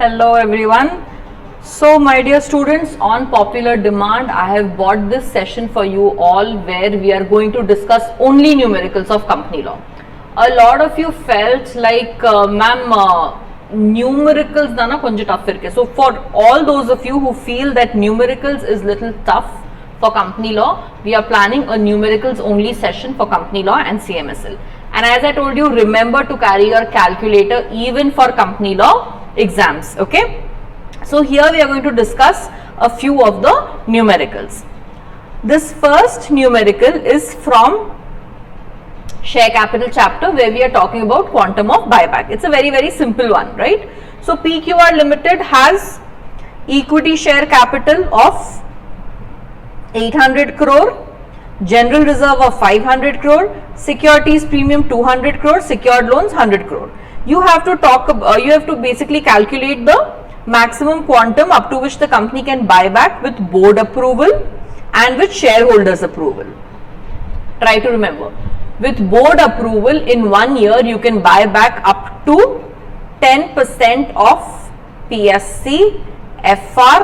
Hello everyone. So my dear students, on popular demand I have bought this session for you all where we are going to discuss only numericals of company law. A lot of you felt like ma'am numericals dana konja tough irke. So for all those of you who feel that numericals is little tough for company law, we are planning a numericals only session for company law and CMSL. And as I told you, remember to carry your calculator even for company law exams. Okay. So here we are going to discuss a few of the numericals. This first numerical is from share capital chapter where we are talking about quantum of buyback. It's a very simple one, right? So PQR Limited has equity share capital of 800 crore, general reserve of 500 crore, securities premium 200 crore, secured loans 100 crore. You have to basically calculate the maximum quantum up to which the company can buy back with board approval and with shareholders approval. Try to remember, with board approval in 1 year you can buy back up to 10% of PSC, FR,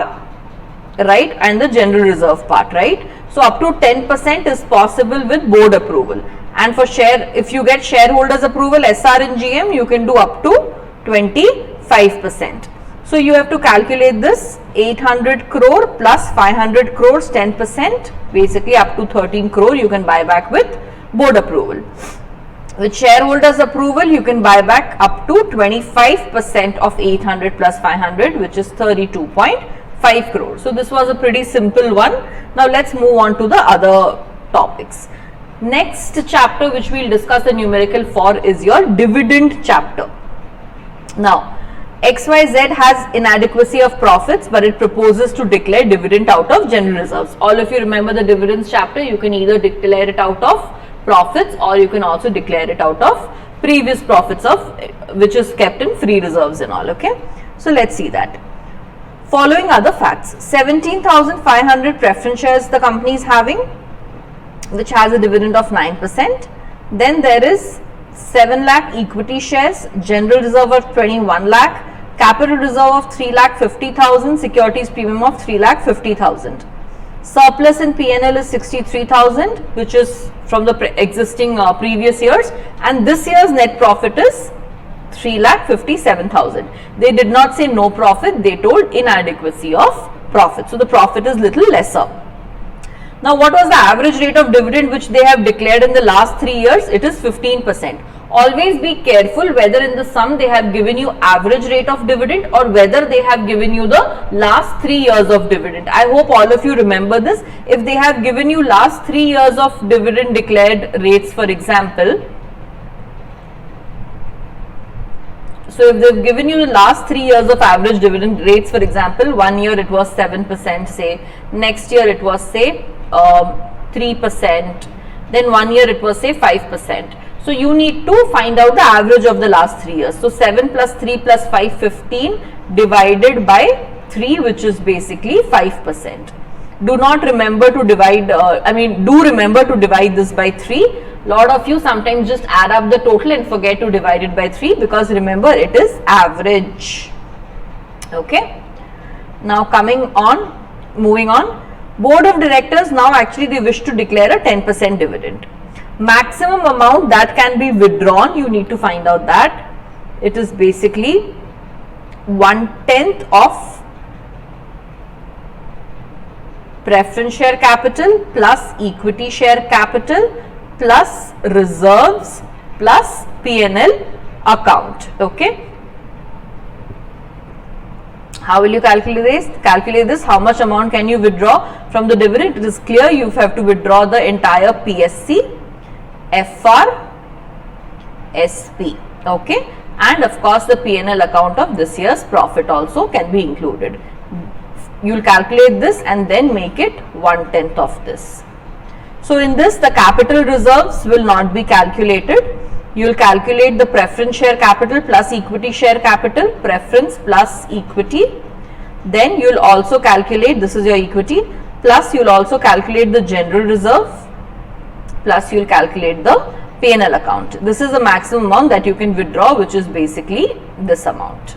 right, and the general reserve part, right? So up to 10% is possible with board approval, and for share, if you get shareholders approval, SR and GM, you can do up to 25%. So you have to calculate this 800 crore plus 500 crores 10%, basically up to 13 crore you can buy back with board approval. With shareholders approval, you can buy back up to 25% of 800 plus 500, which is 32.5 crores. So this was a pretty simple one. Now let's move on to the other topics. Next chapter which we will discuss the numerical for is your dividend chapter. Now XYZ has inadequacy of profits, but it proposes to declare dividend out of general reserves. All of you remember the dividends chapter. You can either declare it out of profits or you can also declare it out of previous profits of which is kept in free reserves and all. Okay, so let's see that. Following other facts: 17,500 preference shares the company is having, which has a dividend of 9%. Then there is 7 lakh equity shares, general reserve of 21 lakh, capital reserve of 3 lakh 50,000, securities premium of 3 lakh 50,000. Surplus in PNL is 63,000, which is from the existing previous years, and this year's net profit is 3 lakh 57,000. They did not say no profit, they told inadequacy of profit. So the profit is little lesser. Now what was the average rate of dividend which they have declared in the last 3 years? It is 15%. Always be careful whether in the sum they have given you average rate of dividend or whether they have given you the last 3 years of dividend. I hope all of you remember this. If they have given you last 3 years of dividend declared rates, for example, so if they've given you the last 3 years of average dividend rates, for example, 1 year it was 7%, say, next year it was say 3%, then 1 year it was say 5%. So you need to find out the average of the last 3 years. So 7 plus 3 plus 5, 15 divided by 3, which is basically 5%. Do not remember to divide, do remember to divide this by 3. Lot of you sometimes just add up the total and forget to divide it by 3, because remember it is average. Okay. Now moving on. Board of directors now actually they wish to declare a 10% dividend. Maximum amount that can be withdrawn, you need to find out that. It is basically 1/10 of preference share capital plus equity share capital plus reserves plus PNL account. Okay. How will you calculate this? How much amount can you withdraw from the dividend? It is clear you have to withdraw the entire PSC, FR, SP. Okay, and of course the PNL account of this year's profit also can be included. You will calculate this and then make it 1/10 of this. So in this the capital reserves will not be calculated. You will calculate the preference share capital plus equity share capital, preference plus equity. Then you will also calculate, this is your equity, plus you will also calculate the general reserve, plus you will calculate the P&L account. This is the maximum amount that you can withdraw, which is basically this amount.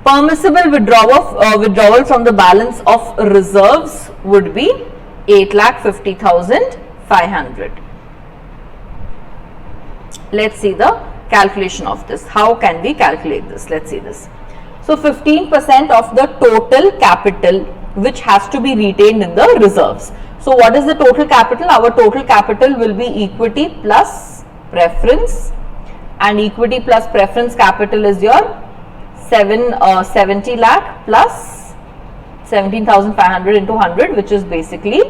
Permissible withdrawal from the balance of reserves would be 8,50,500. Let's see the calculation of this. How can we calculate this? Let's see this. So 15% of the total capital which has to be retained in the reserves. So what is the total capital? Our total capital will be equity plus preference, and equity plus preference capital is your 70 lakh plus 17,500 into 100, which is basically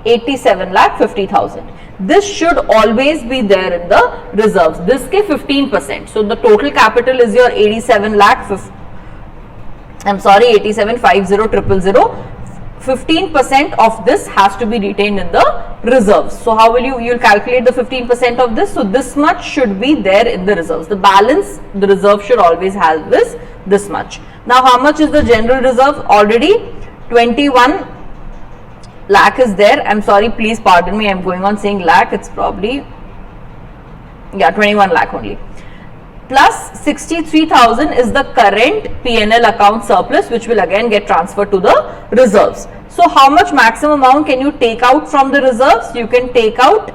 87 lakh 50,000. This should always be there in the reserves. This ke 15%. So the total capital is your 87 lakh 87,50,000. 15% of this has to be retained in the reserves. So how will you'll calculate the 15% of this? So this much should be there in the reserves. The balance, the reserve should always have this much. Now how much is the general reserve? Already 21 lakh is there. I'm sorry, please pardon me, I'm going on saying lakh. It's probably, yeah, 21 lakh only. Plus 63,000 is the current P&L account surplus, which will again get transferred to the reserves. So how much maximum amount can you take out from the reserves? You can take out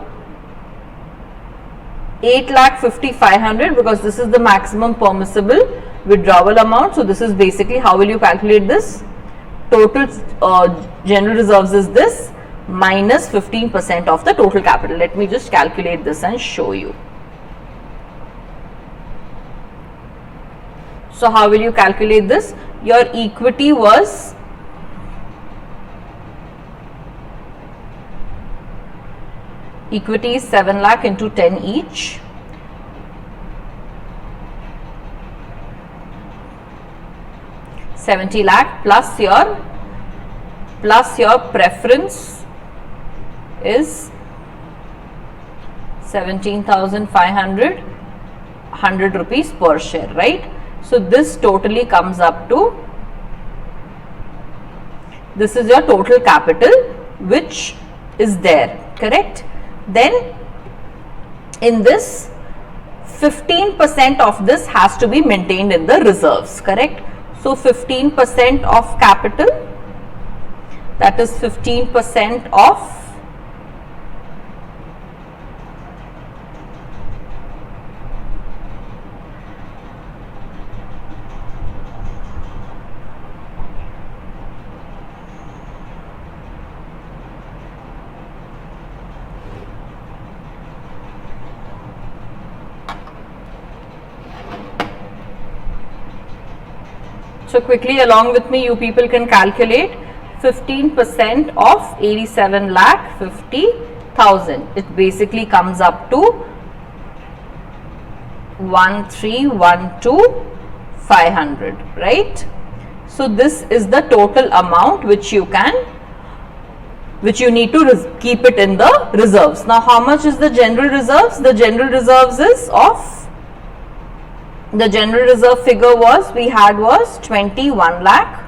8,50,500 because this is the maximum permissible withdrawal amount. So this is basically, how will you calculate this? Total general reserves is this minus 15% of the total capital. Let me just calculate this and show you. So how will you calculate this? Your equity was equity is 7 lakh into 10 each. $70 lakh plus your preference is 17,500, 100 rupees per share, right? So this totally comes up to, this is your total capital which is there, correct? Then in this 15% of this has to be maintained in the reserves, correct? So 15% of capital, that is 15% of So quickly along with me, you people can calculate 15% of 87 lakh 50,000. It basically comes up to 1312,500, right? So this is the total amount which you need to keep it in the reserves. Now how much is the general reserves? The general reserves is the general reserve figure was 21 lakh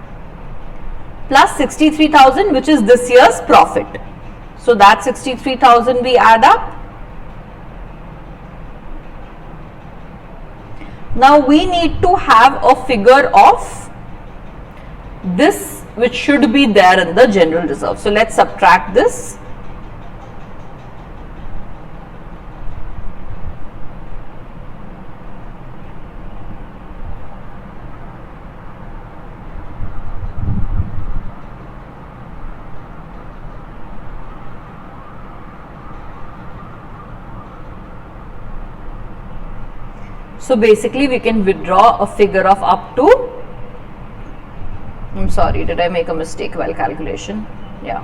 plus 63,000, which is this year's profit. So that 63,000 we add up. Now we need to have a figure of this which should be there in the general reserve. So let's subtract this. So basically we can withdraw a figure of up to, I'm sorry, did I make a mistake while calculation? Yeah.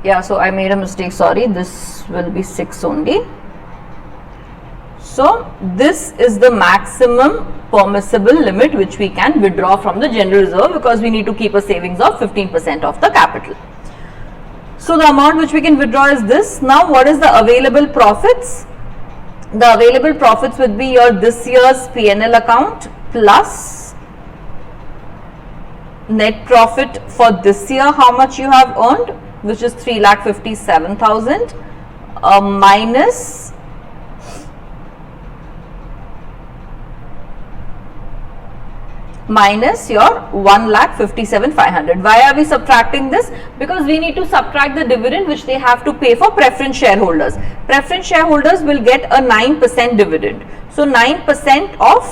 Yeah, so I made a mistake, sorry, this will be 6 only. So this is the maximum permissible limit which we can withdraw from the general reserve, because we need to keep a savings of 15% of the capital. So the amount which we can withdraw is this. Now what is the available profits? The available profits would be your this year's P&L account plus net profit for this year, how much you have earned, which is 3,57,000 minus your 1,57,500. Why are we subtracting this? Because we need to subtract the dividend which they have to pay for preference shareholders. Preference shareholders will get a 9% dividend. So 9% of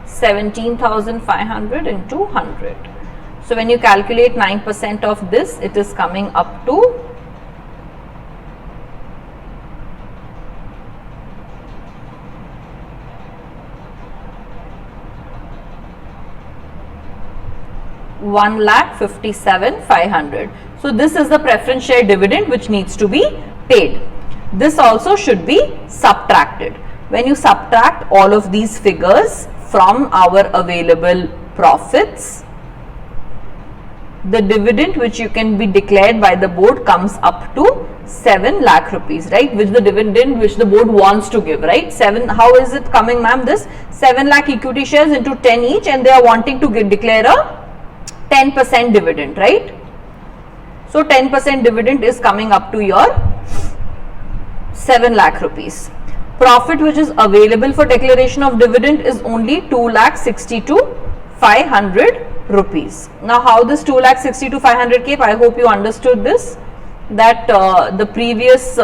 17,500 into 100. So when you calculate 9% of this, it is coming up to 1,57,500. So this is the preference share dividend which needs to be paid. This also should be subtracted. When you subtract all of these figures from our available profits, the dividend which you can be declared by the board comes up to 7 lakh rupees, right? Which the dividend which the board wants to give, right? How is it coming, ma'am? This 7 lakh equity shares into 10 each, and they are wanting to declare a 10% dividend, right? So 10% dividend is coming up to your 7 lakh rupees. Profit which is available for declaration of dividend is only 2,62,500 rupees. Now how this 2,62,500 came? I hope you understood this, that the previous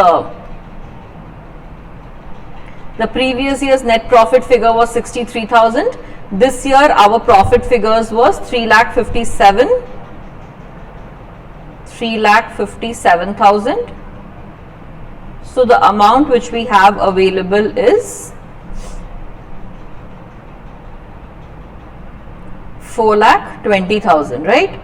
year's net profit figure was 63,000. This year our profit figures was 3,57,000. So the amount which we have available is 4,20,000, right?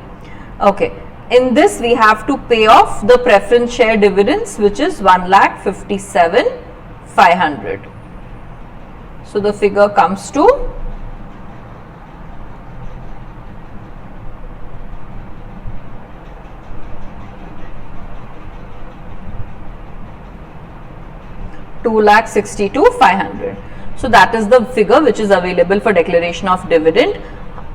Okay. In this we have to pay off the preference share dividends, which is 1,57,500. So the figure comes to 2,62,500. So that is the figure which is available for declaration of dividend.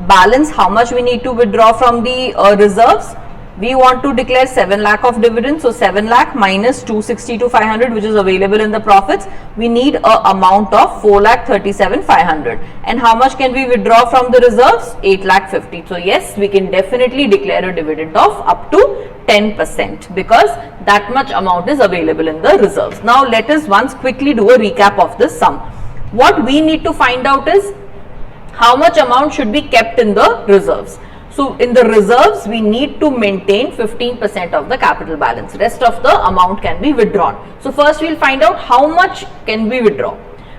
Balance, how much we need to withdraw from the reserves? We want to declare 7 lakh of dividend. So 7 lakh minus 262,500 which is available in the profits. We need a amount of 4,37,500. And how much can we withdraw from the reserves? 8,50,000. So yes, we can definitely declare a dividend of up to 10% because that much amount is available in the reserves. Now let us once quickly do a recap of this sum. What we need to find out is how much amount should be kept in the reserves. So in the reserves we need to maintain 15% of the capital balance. Rest of the amount can be withdrawn. So first we will find out how much can we withdraw.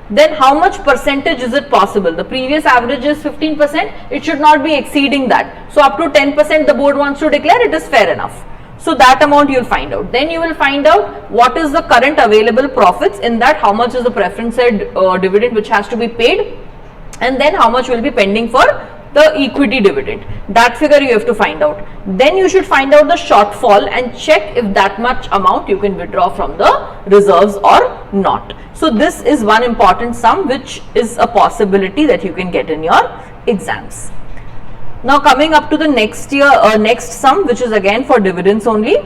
Then how much percentage is it possible? The previous average is 15%. It should not be exceeding that. So up to 10% the board wants to declare, it is fair enough. So that amount you will find out. Then you will find out what is the current available profits, in that how much is the preference dividend which has to be paid, and then how much will be pending for the equity dividend. That figure you have to find out. Then you should find out the shortfall and check if that much amount you can withdraw from the reserves or not. So this is one important sum which is a possibility that you can get in your exams. Now coming up to the next sum, which is again for dividends only.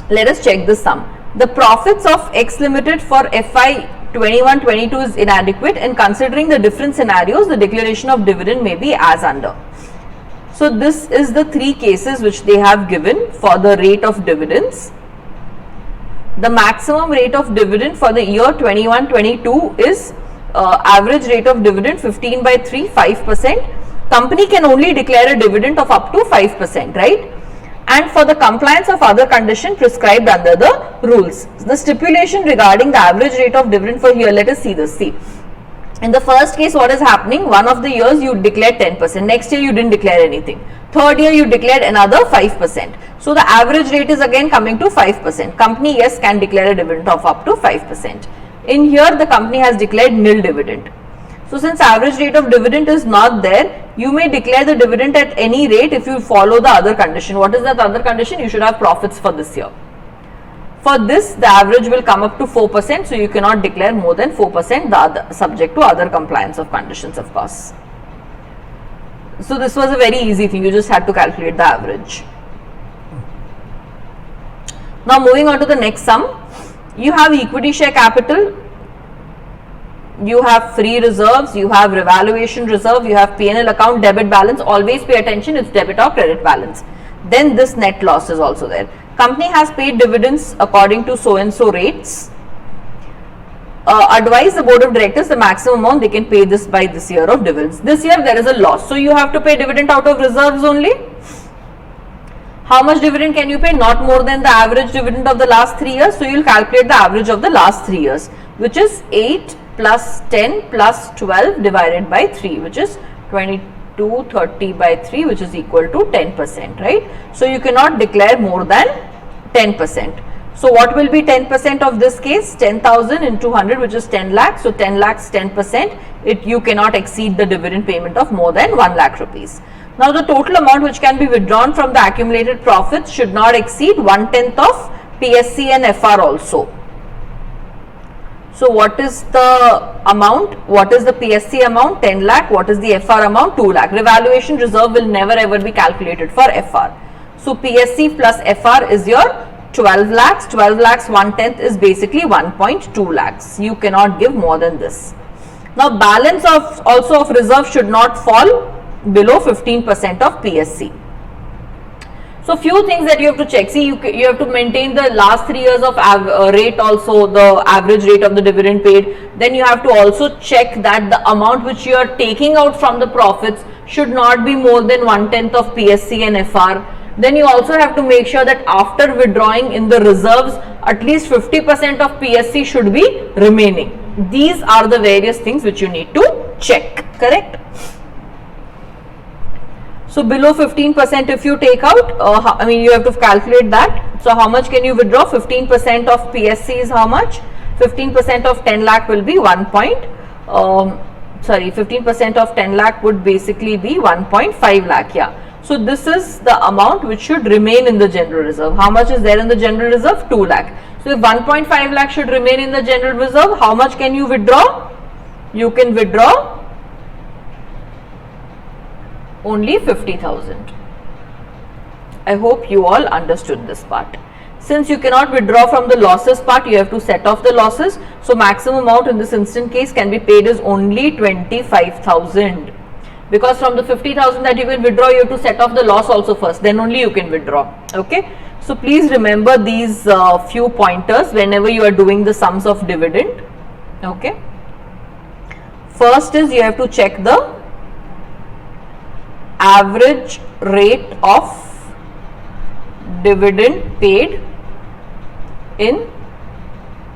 Let us check this sum. The profits of X Limited for FY 21-22 is inadequate, and considering the different scenarios, the declaration of dividend may be as under. So this is the three cases which they have given for the rate of dividends. The maximum rate of dividend for the year 21-22 is average rate of dividend 15/3, 5%. Company can only declare a dividend of up to 5%, right? And for the compliance of other condition prescribed under the rules. The stipulation regarding the average rate of dividend for here, let us see this. See, in the first case what is happening, one of the years you declared 10%, next year you didn't declare anything, third year you declared another 5%. So the average rate is again coming to 5%. Company, yes, can declare a dividend of up to 5%. In here the company has declared nil dividend. So since average rate of dividend is not there, you may declare the dividend at any rate if you follow the other condition. What is that other condition? You should have profits for this year. For this, the average will come up to 4%, so you cannot declare more than 4%, the other, subject to other compliance of conditions, of course. So this was a very easy thing, you just had to calculate the average. Now moving on to the next sum, you have equity share capital, you have free reserves, you have revaluation reserve, you have P&L account, debit balance. Always pay attention, it's debit or credit balance. Then this net loss is also there. Company has paid dividends according to so and so rates. Advise the board of directors the maximum amount they can pay this by this year of dividends. This year there is a loss, so you have to pay dividend out of reserves only. How much dividend can you pay? Not more than the average dividend of the last 3 years. So you will calculate the average of the last 3 years, which is 8 plus 10 plus 12 divided by 3, which is 22, 30 by 3, which is equal to 10%, right? So you cannot declare more than 10%. So what will be 10% of this case? 10,000 into 100, which is 10 lakhs. So 10 lakhs, 10%, you cannot exceed the dividend payment of more than 1 lakh rupees. Now the total amount which can be withdrawn from the accumulated profits should not exceed 1/10 of PSC and FR also. So what is the amount? What is the PSC amount? 10 lakh. What is the FR amount? 2 lakh. Revaluation reserve will never ever be calculated for FR. So PSC plus FR is your 12 lakhs. 12 lakhs 1/10 is basically 1.2 lakhs. You cannot give more than this. Now balance of also of reserve should not fall below 15% of PSC. So few things that you have to check. See, you have to maintain the last 3 years of rate also, the average rate of the dividend paid. Then you have to also check that the amount which you are taking out from the profits should not be more than 1/10 of PSC and FR. Then you also have to make sure that after withdrawing in the reserves, at least 50% of PSC should be remaining. These are the various things which you need to check, correct? So below 15% if you take out, you have to calculate that. So how much can you withdraw? 15% of PSC is how much? 15% of 10 lakh will be 15% of 10 lakh would basically be 1.5 lakh, yeah. So this is the amount which should remain in the general reserve. How much is there in the general reserve? 2 lakh. So if 1.5 lakh should remain in the general reserve, how much can you withdraw? You can withdraw only 50,000. I hope you all understood this part. Since you cannot withdraw from the losses part, you have to set off the losses. So maximum amount in this instant case can be paid is only 25,000. Because from the 50,000 that you can withdraw, you have to set off the loss also first, then only you can withdraw. Okay. So please remember these few pointers whenever you are doing the sums of dividend. Okay. First is you have to check the average rate of dividend paid in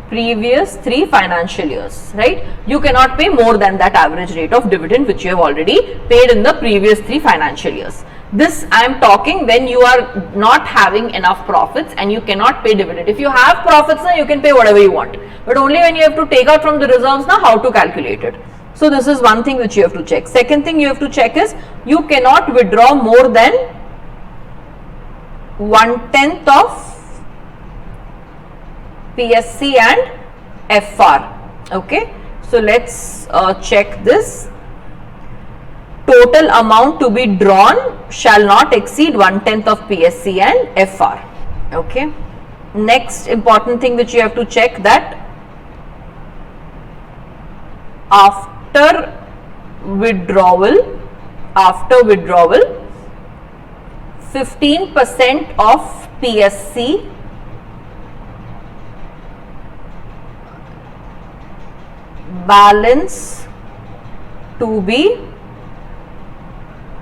previous 3 financial years, right? You cannot pay more than that average rate of dividend which you have already paid in the previous 3 financial years. This I am talking when you are not having enough profits and you cannot pay dividend. If you have profits now, you can pay whatever you want, but only when you have to take out from the reserves now, how to calculate it. So this is one thing which you have to check. Second thing you have to check is you cannot withdraw more than 1/10 of PSC and FR. Okay. So let's check this. Total amount to be drawn shall not exceed 1/10 of PSC and FR. Okay. Next important thing which you have to check, that after withdrawal 15% of PSC balance to be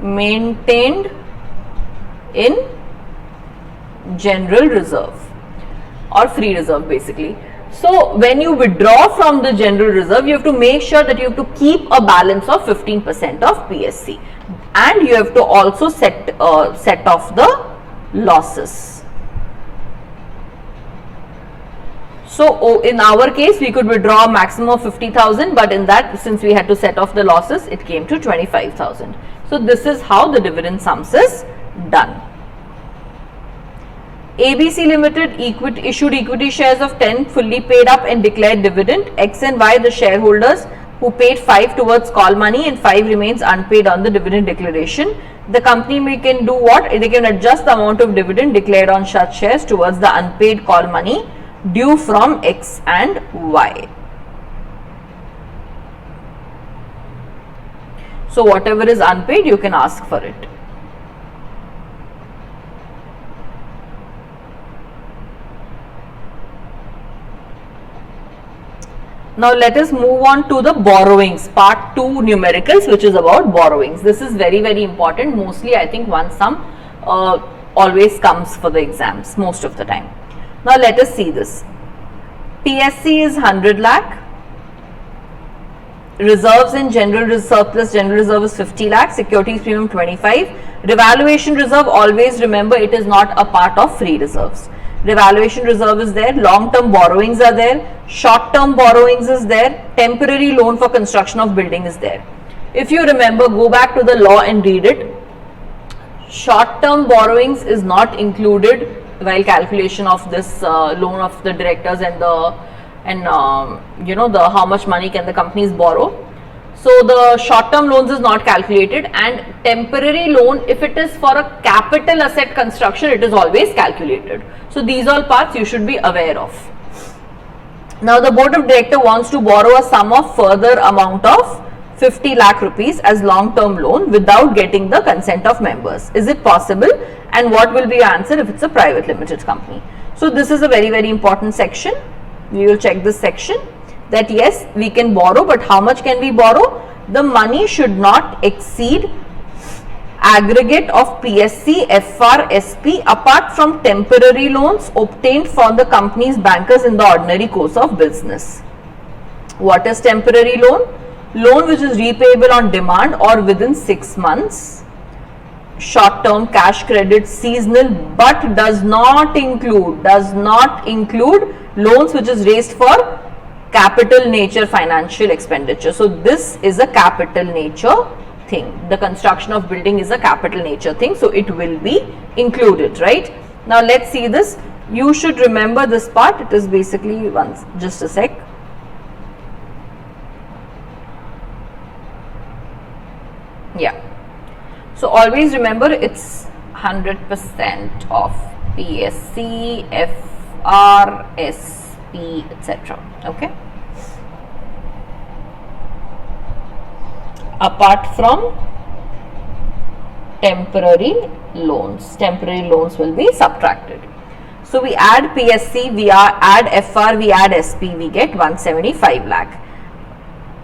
maintained in general reserve or free reserve basically. So when you withdraw from the general reserve, you have to make sure that you have to keep a balance of 15% of PSC, and you have to also set off the losses. So in our case, we could withdraw a maximum of 50,000, but in that, since we had to set off the losses, it came to 25,000. So this is how the dividend sums is done. ABC Limited issued equity shares of 10, fully paid up and declared dividend. X and Y, the shareholders who paid 5 towards call money and 5 remains unpaid on the dividend declaration. The company can do what? They can adjust the amount of dividend declared on such shares towards the unpaid call money due from X and Y. So whatever is unpaid, you can ask for it. Now let us move on to the borrowings, part 2 numericals, which is about borrowings. This is very, very important. Mostly I think one sum always comes for the exams most of the time. Now let us see this. PSC is 100 lakh. Reserves and surplus general reserve is 50 lakh. Securities premium 25. Revaluation reserve, always remember it is not a part of free reserves. Revaluation reserve is there, long-term borrowings are there, short-term borrowings is there, temporary loan for construction of building is there. If you remember, go back to the law and read it. Short-term borrowings is not included while calculation of this loan of the directors and the how much money can the companies borrow. So the short-term loans is not calculated, and temporary loan, if it is for a capital asset construction, it is always calculated. So these all parts you should be aware of. Now the board of director wants to borrow a sum of further amount of 50 lakh rupees as long-term loan without getting the consent of members. Is it possible? And what will be your answer if it's a private limited company? So this is a very, very important section. We will check this section. That yes, we can borrow, but how much can we borrow? The money should not exceed aggregate of PSC, FR, SP apart from temporary loans obtained for the company's bankers in the ordinary course of business. What is temporary loan? Loan which is repayable on demand or within 6 months. Short-term cash credit, seasonal, but does not include loans which is raised for capital nature financial expenditure. So this is a capital nature thing. The construction of building is a capital nature thing, so it will be included, right? Now let's see this. You should remember this part. It is basically just a sec. Yeah. So always remember it's 100% of PSC, FR, SP, etc. Okay. Apart from temporary loans will be subtracted. So we add PSC, we add FR, we add SP, we get 175 lakh.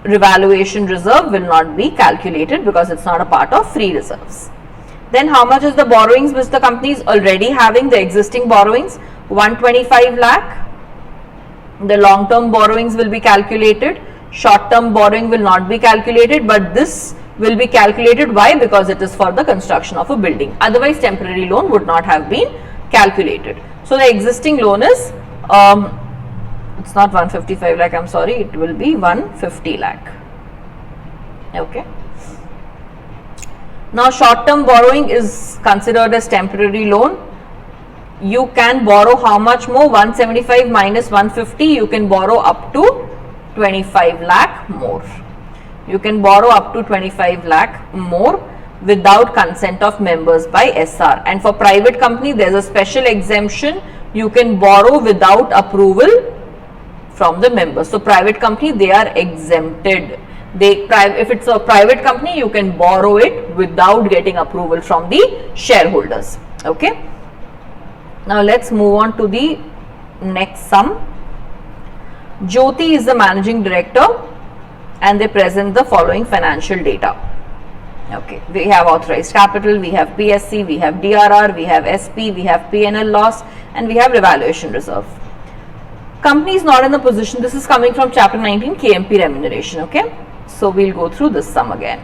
Revaluation reserve will not be calculated because it's not a part of free reserves. Then how much is the borrowings which the company is already having, the existing borrowings? 125 lakh. The long term borrowings will be calculated. Short term borrowing will not be calculated, but this will be calculated. Why? Because it is for the construction of a building. Otherwise temporary loan would not have been calculated. So the existing loan is it's not 155 lakh, I'm sorry, it will be 150 lakh. Okay. Now short term borrowing is considered as temporary loan. You can borrow how much more? 175 minus 150, you can borrow up to 25 lakh more. You can borrow up to 25 lakh more without consent of members by SR. And for private company, there is a special exemption. You can borrow without approval from the members. So private company, they are exempted. If it's a private company, you can borrow it without getting approval from the shareholders. Okay. Now let's move on to the next sum. Jyoti is the managing director and they present the following financial data. Okay, we have authorized capital, we have PSC, we have DRR, we have SP, we have P&L loss, and we have revaluation reserve. Company is not in the position, this is coming from chapter 19 KMP remuneration. Okay, so we'll go through this sum again.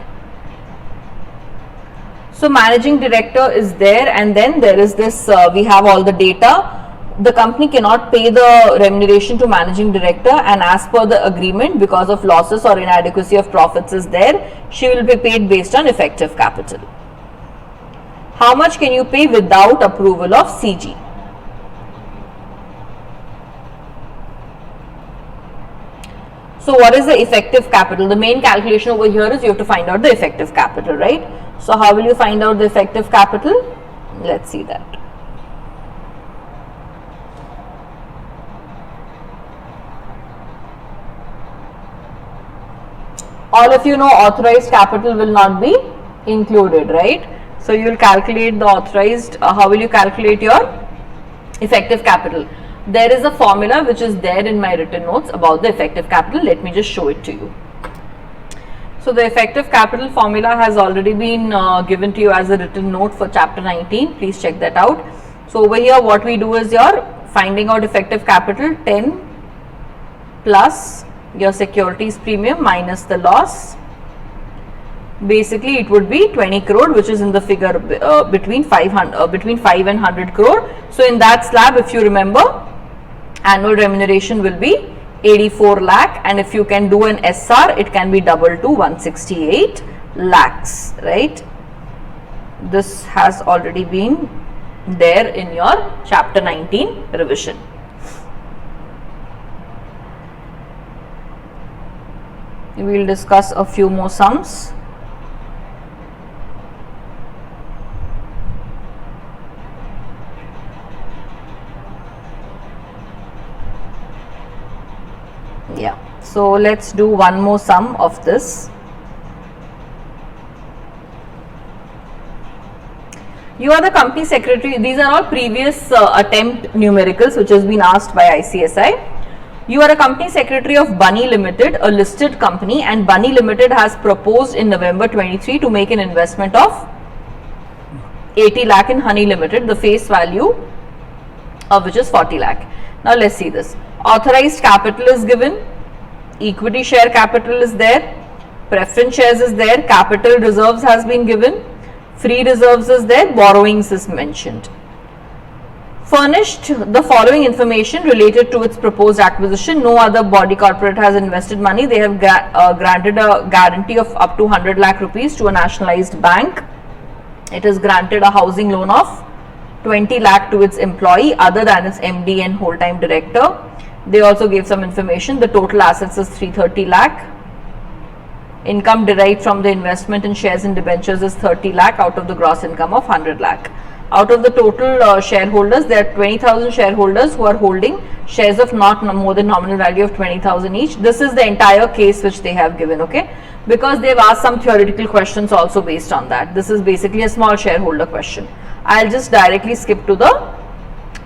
So managing director is there, and then there is this, we have all the data. The company cannot pay the remuneration to managing director, and as per the agreement, because of losses or inadequacy of profits is there, she will be paid based on effective capital. How much can you pay without approval of CG? So what is the effective capital? The main calculation over here is you have to find out the effective capital, right? So how will you find out the effective capital? Let's see that. All of you know authorized capital will not be included, right? So you will calculate the authorized, how will you calculate your effective capital? There is a formula which is there in my written notes about the effective capital. Let me just show it to you. So the effective capital formula has already been given to you as a written note for chapter 19. Please check that out. So over here what we do is your finding out effective capital 10 plus your securities premium minus the loss. Basically it would be 20 crore, which is in the figure between 5 and 100 crore. So in that slab, if you remember, annual remuneration will be 84 lakh, and if you can do an SR, it can be double to 168 lakhs, right? This has already been there in your chapter 19 revision. We will discuss a few more sums. Yeah, so let's do one more sum of this. You are the company secretary. These are all previous attempt numericals which has been asked by ICSI. You are a company secretary of Bunny Limited, a listed company, and Bunny Limited has proposed in November 23 to make an investment of 80 lakh in Honey Limited, the face value of which is 40 lakh. Now let's see this. Authorized capital is given, equity share capital is there, preference shares is there, capital reserves has been given, free reserves is there, borrowings is mentioned. Furnished the following information related to its proposed acquisition. No other body corporate has invested money. They have granted a guarantee of up to 100 lakh rupees to a nationalized bank. It has granted a housing loan of 20 lakh to its employee other than its MD and whole-time director. They also gave some information. The total assets is 330 lakh. Income derived from the investment in shares and debentures is 30 lakh out of the gross income of 100 lakh. Out of the total shareholders, there are 20,000 shareholders who are holding shares of not more than nominal value of 20,000 each. This is the entire case which they have given, okay? Because they've asked some theoretical questions also based on that. This is basically a small shareholder question. I'll just directly skip to the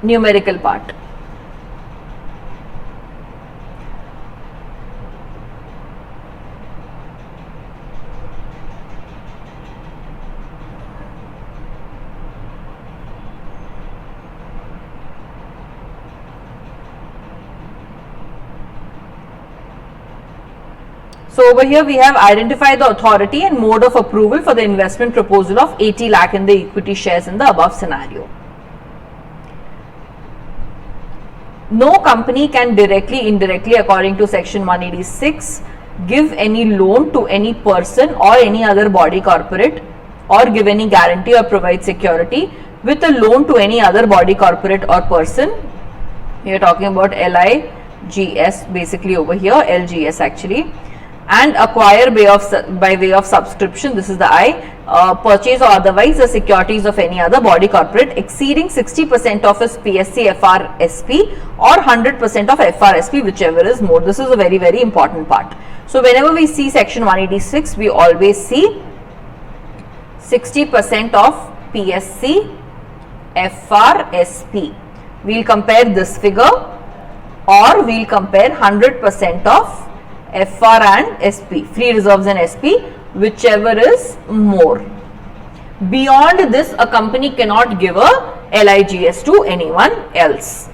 numerical part. So over here we have identified the authority and mode of approval for the investment proposal of 80 lakh in the equity shares in the above scenario. No company can directly, indirectly, according to section 186, give any loan to any person or any other body corporate, or give any guarantee or provide security with a loan to any other body corporate or person. We are talking about LIGS basically over here, LGS actually. And acquire by way of subscription, this is the I, purchase or otherwise the securities of any other body corporate exceeding 60% of its PSC FRSP or 100% of FRSP, whichever is more. This is a very, very important part. So whenever we see section 186, we always see 60% of PSC FRSP. We'll compare this figure, or we'll compare 100% of FR and SP, free reserves and SP, whichever is more. Beyond this, a company cannot give a LIGS to anyone else.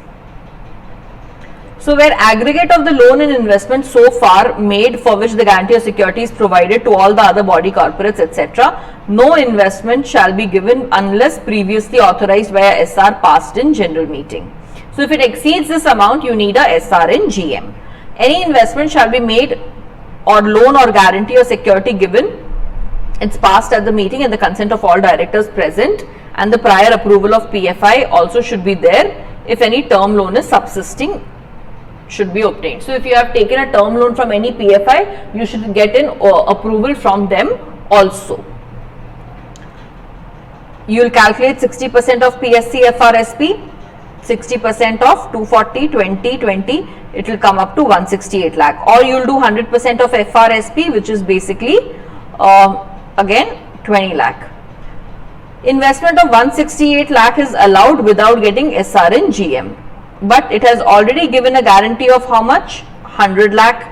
So where aggregate of the loan and investment so far made for which the guarantee of security is provided to all the other body corporates, etc., no investment shall be given unless previously authorized by a SR passed in general meeting. So if it exceeds this amount, you need a SR in GM. Any investment shall be made or loan or guarantee or security given, it's passed at the meeting and the consent of all directors present, and the prior approval of PFI also should be there if any term loan is subsisting, should be obtained. So if you have taken a term loan from any PFI, you should get an approval from them also. You will calculate 60% of PSC FRSP, 60% of 240, 20, 20, it will come up to 168 lakh, or you will do 100% of FRSP, which is basically again 20 lakh. Investment of 168 lakh is allowed without getting SR in GM, but it has already given a guarantee of how much? 100 lakh.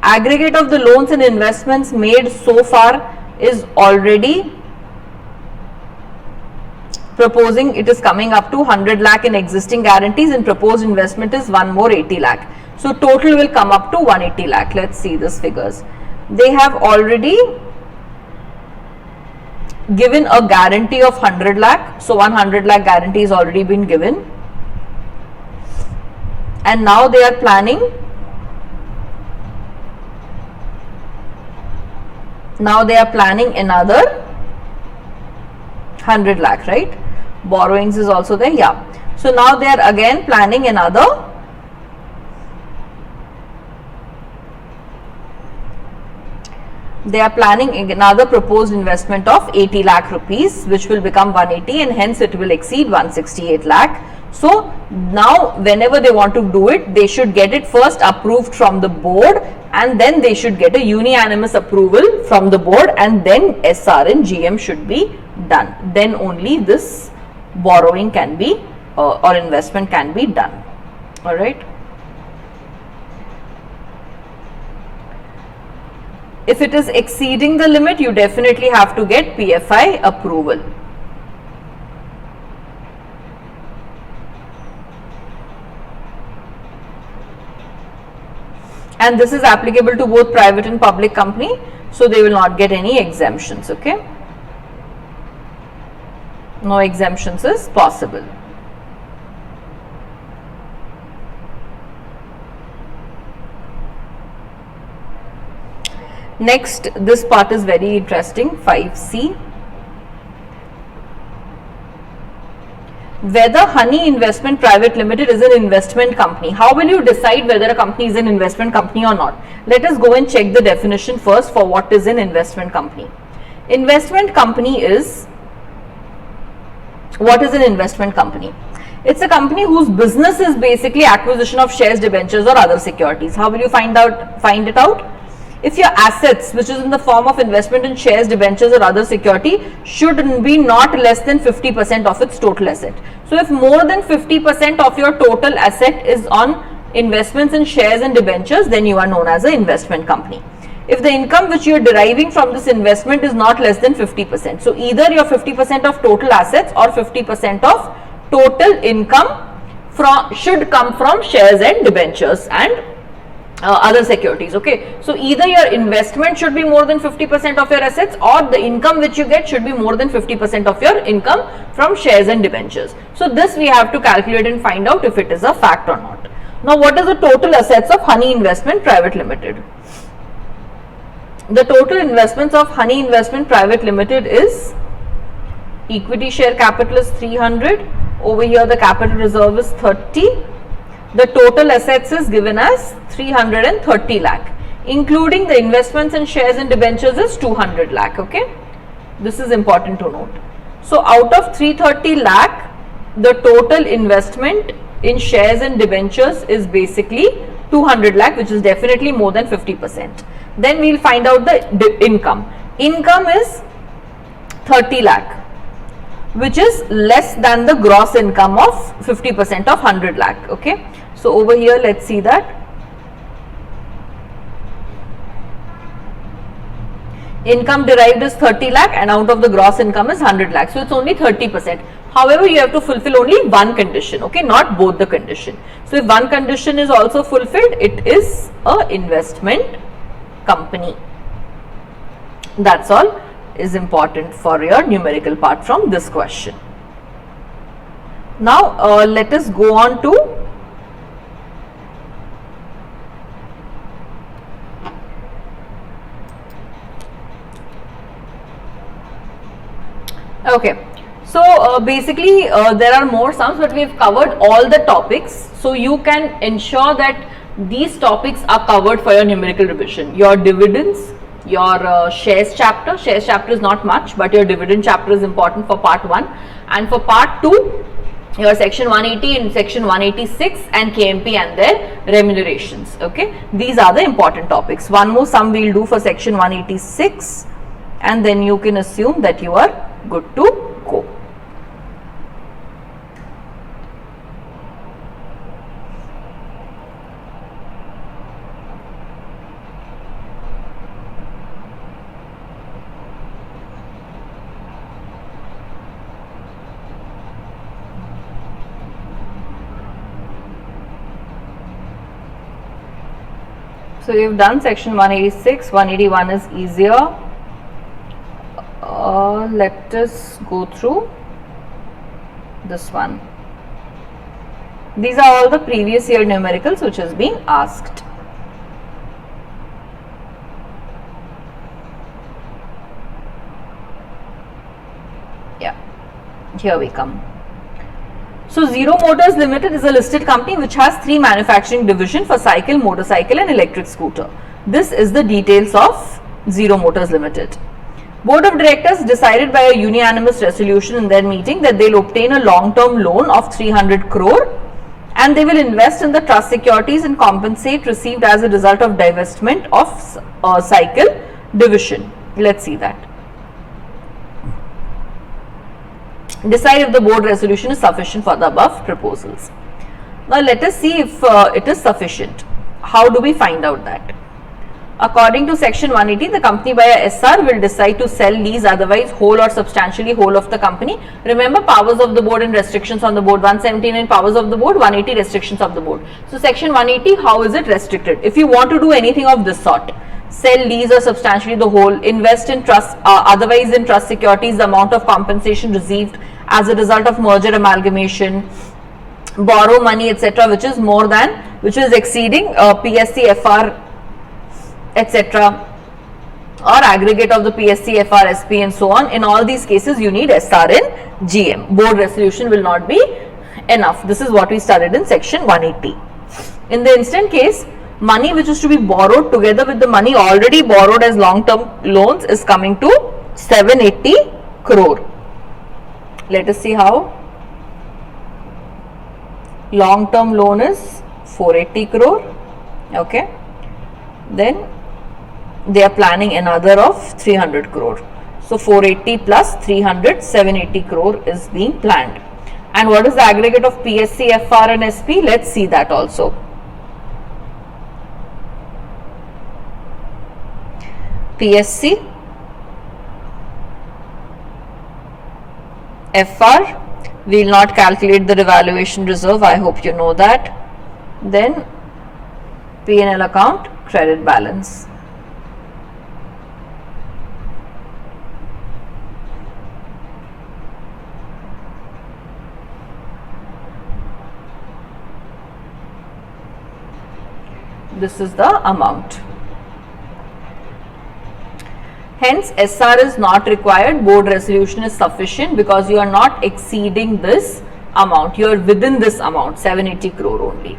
Aggregate of the loans and investments made so far is already proposing, it is coming up to 100 lakh in existing guarantees, and proposed investment is one more 80 lakh. So total will come up to 180 lakh. Let's see these figures. They have already given a guarantee of 100 lakh. So 100 lakh guarantee has already been given. And now they are planning, another 100 lakh, right? Borrowings is also there, yeah. So now they are again planning another proposed investment of 80 lakh rupees, which will become 180, and hence it will exceed 168 lakh. So now whenever they want to do it, they should get it first approved from the board, and then they should get a unanimous approval from the board, and then SR and GM should be done. Then only this borrowing can be or investment can be done. All right. If it is exceeding the limit, you definitely have to get PFI approval. And this is applicable to both private and public company, so they will not get any exemptions, okay? No exemptions is possible. Next, this part is very interesting, 5C. Whether Honey Investment Private Limited is an investment company. How will you decide whether a company is an investment company or not? Let us go and check the definition first for what is an investment company. Investment company is, what is an investment company? It's a company whose business is basically acquisition of shares, debentures or other securities. How will you find it out? If your assets, which is in the form of investment in shares, debentures or other security, should be not less than 50% of its total asset. So if more than 50% of your total asset is on investments in shares and debentures, then you are known as an investment company. If the income which you are deriving from this investment is not less than 50%, so either your 50% of total assets or 50% of total income should come from shares and debentures and other securities, okay? So either your investment should be more than 50% of your assets, or the income which you get should be more than 50% of your income from shares and debentures. So this we have to calculate and find out if it is a fact or not. Now what is the total assets of Honey Investment Private Limited? The total investments of Honey Investment Private Limited is, equity share capital is 300, over here the capital reserve is 30. The total assets is given as 330 lakh, including the investments in shares and debentures is 200 lakh, okay? This is important to note. So out of 330 lakh, the total investment in shares and debentures is basically 200 lakh, which is definitely more than 50%. Then we will find out the income. Income is 30 lakh, which is less than the gross income of 50% of 100 lakh, okay? So over here, let's see that. Income derived is 30 lakh and out of the gross income is 100 lakh. So it's only 30%. However, you have to fulfill only one condition, okay, not both the condition. So if one condition is also fulfilled, it is a investment company. That's all is important for your numerical part from this question. Now let us go on to okay. So basically there are more sums, but we have covered all the topics. So you can ensure that these topics are covered for your numerical revision. Your dividends, your shares chapter is not much, but your dividend chapter is important for part 1, and for part 2 your section 180 and section 186 and KMP and their remunerations. Okay, these are the important topics. One more sum we will do for section 186, and then you can assume that you are good to go. So we have done section 186, 181 is easier. Let us go through this one. These are all the previous year numericals which is being asked. Yeah, here we come. So Zero Motors Limited is a listed company which has 3 manufacturing divisions for cycle, motorcycle and electric scooter. This is the details of Zero Motors Limited. Board of Directors decided by a unanimous resolution in their meeting that they will obtain a long-term loan of 300 crore and they will invest in the trust securities and compensate received as a result of divestment of cycle division. Let's see that. Decide if the board resolution is sufficient for the above proposals. Now let us see if it is sufficient. How do we find out that? According to section 180, the company by a SR will decide to sell, lease, otherwise whole or substantially whole of the company. Remember, powers of the board and restrictions on the board, 179 powers of the board, 180 restrictions of the board. So section 180, how is it restricted? If you want to do anything of this sort, sell, lease or substantially the whole, invest in trust, otherwise in trust securities, the amount of compensation received as a result of merger amalgamation, borrow money, etc., which is more than, which is exceeding PSC, FR, etc., or aggregate of the PSC, FR, SP and so on. In all these cases you need SR in GM. Board resolution will not be enough. This is what we studied in section 180. In the instant case, money which is to be borrowed together with the money already borrowed as long-term loans is coming to 780 crore. Let us see how. Long-term loan is 480 crore. Okay. Then they are planning another of 300 crore. So 480 plus 300, 780 crore is being planned. And what is the aggregate of PSC, FR and SP? Let's see that also. PSC, FR, we will not calculate the revaluation reserve, I hope you know that. Then P&L account, credit balance. This is the amount. Hence, SR is not required, board resolution is sufficient because you are not exceeding this amount, you are within this amount, 780 crore only.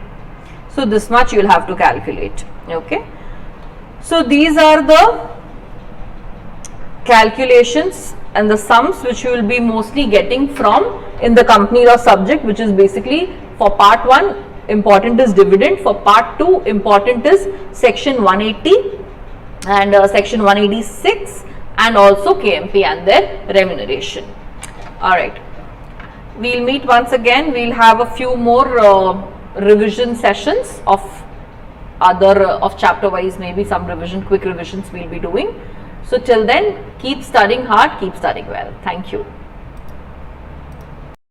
So, this much you will have to calculate. Okay. So, these are the calculations and the sums which you will be mostly getting from in the company law subject, which is basically for part 1 important is dividend, for part 2 important is section 180 and section 186 and also KMP and their remuneration. Alright, we will meet once again, we will have a few more revision sessions of other of chapter wise, maybe some revision, quick revisions we will be doing. So till then, keep studying hard, keep studying well. Thank you.